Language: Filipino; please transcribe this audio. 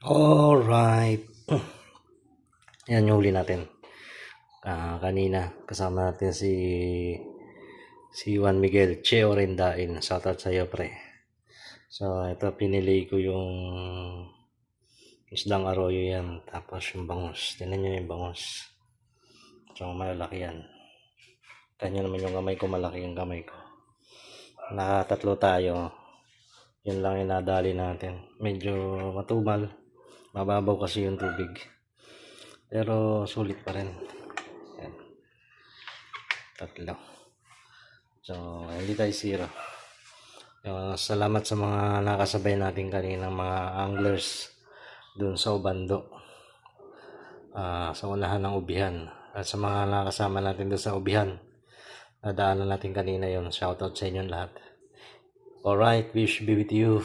Alright. Yan yung huli natin. Kanina kasama natin si Juan Miguel Che Orendain. Shoutout sa iyo, pre. So ito pinili ko yung isdang arroyo yan. Tapos yung bangus. Tingnan nyo yung bangus. So malalaki yan. Kanya naman yung kamay ko, malaki yung kamay ko. Nakatatlo tayo. Yun lang yung nadali natin. Medyo matumal. Mababaw kasi yung tubig. Pero sulit pa rin. Yan. Tatlo. So, hindi tayo zero. Salamat sa mga nakasabay natin kaninang mga anglers dun sa Obando. Sa unahan ng Ubihan. At sa mga nakasama natin dun sa Ubihan. Nadaanan natin kanina yon. Shoutout sa inyo lahat. Alright, wish be with you.